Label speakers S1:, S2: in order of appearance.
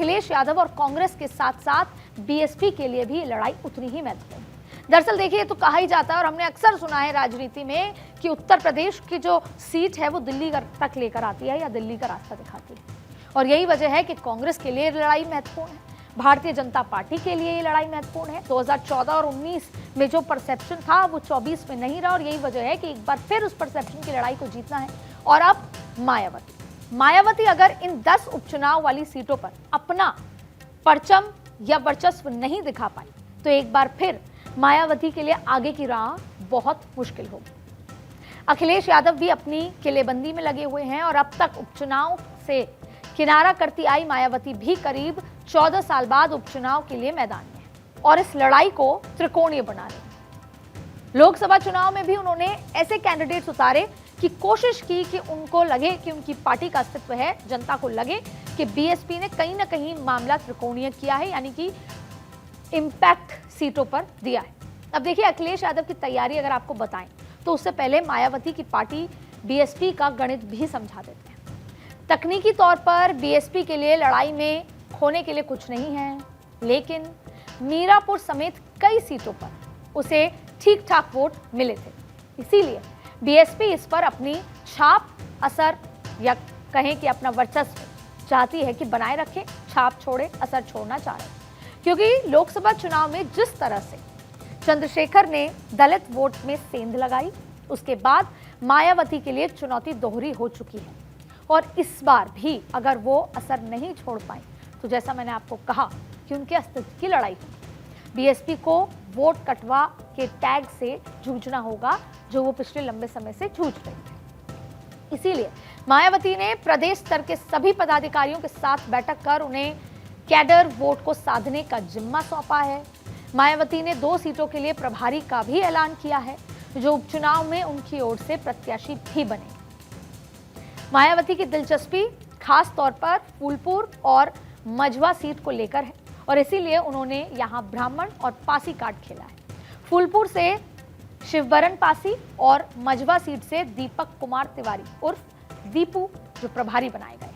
S1: अखिलेश यादव और कांग्रेस के साथ साथ बीएसपी के लिए भी लड़ाई उतनी ही महत्वपूर्ण है। दरअसल देखिए, तो कहा ही जाता है और हमने अक्सर सुना है राजनीति में कि उत्तर प्रदेश की जो सीट है वो दिल्ली तक लेकर आती है या दिल्ली का रास्ता दिखाती है, और यही वजह है कि कांग्रेस के लिए लड़ाई महत्वपूर्ण है, भारतीय जनता पार्टी के लिए ये लड़ाई महत्वपूर्ण है। 2014 और 19 में जो परसेप्शन था वो 24 में नहीं रहा, और यही वजह है कि एक बार फिर उस परसेप्शन की लड़ाई को जीतना है। और अब मायावती अगर इन 10 उपचुनाव वाली सीटों पर अपना परचम या वर्चस्व नहीं दिखा पाई तो एक बार फिर मायावती के लिए आगे की राह बहुत मुश्किल होगी। अखिलेश यादव भी अपनी किलेबंदी में लगे हुए हैं और अब तक उपचुनाव से किनारा करती आई मायावती भी करीब 14 साल बाद उपचुनाव के लिए मैदान में है और इस लड़ाई को त्रिकोणीय बना रही है। लोकसभा चुनाव में भी उन्होंने ऐसे कैंडिडेट्स उतारे कि कोशिश की कि उनको लगे कि उनकी पार्टी का अस्तित्व है, जनता को लगे कि बीएसपी ने कहीं ना कहीं मामला त्रिकोणीय किया है, यानी कि इंपैक्ट सीटों पर दिया है। अब देखिए, अखिलेश यादव की तैयारी अगर आपको बताएं तो उससे पहले मायावती की पार्टी बीएसपी का गणित भी समझा देते हैं। तकनीकी तौर पर बीएसपी के लिए लड़ाई में खोने के लिए कुछ नहीं है, लेकिन मीरापुर समेत कई सीटों पर उसे ठीक ठाक वोट मिले थे, इसीलिए बीएसपी इस पर अपनी छाप, असर या कहें कि अपना वर्चस्व चाहती है कि बनाए रखे, छाप छोड़े, असर छोड़ना चाह रहे, क्योंकि लोकसभा चुनाव में जिस तरह से चंद्रशेखर ने दलित वोट में सेंध लगाई, उसके बाद मायावती के लिए चुनौती दोहरी हो चुकी है। और इस बार भी अगर वो असर नहीं छोड़ पाए तो जैसा मैंने आपको कहा कि उनके अस्तित्व की लड़ाई होगी। बीएसपी को वोट कटवा के टैग से जूझना होगा, जो वो पिछले लंबे समय से जूझ रही है। इसीलिए मायावती ने प्रदेश स्तर के सभी पदाधिकारियों के साथ बैठक कर उन्हें कैडर वोट को साधने का जिम्मा सौंपा है। मायावती ने 2 सीटों के लिए प्रभारी का भी ऐलान किया है, जो उपचुनाव में उनकी ओर से प्रत्याशी भी बने। मायावती की दिलचस्पी खास तौर पर फूलपुर और मझवा सीट को लेकर है और इसीलिए उन्होंने यहां ब्राह्मण और पासी कार्ड खेला है। फूलपुर से शिवबरन पासी और मझवा सीट से दीपक कुमार तिवारी उर्फ दीपू जो प्रभारी बनाए गए।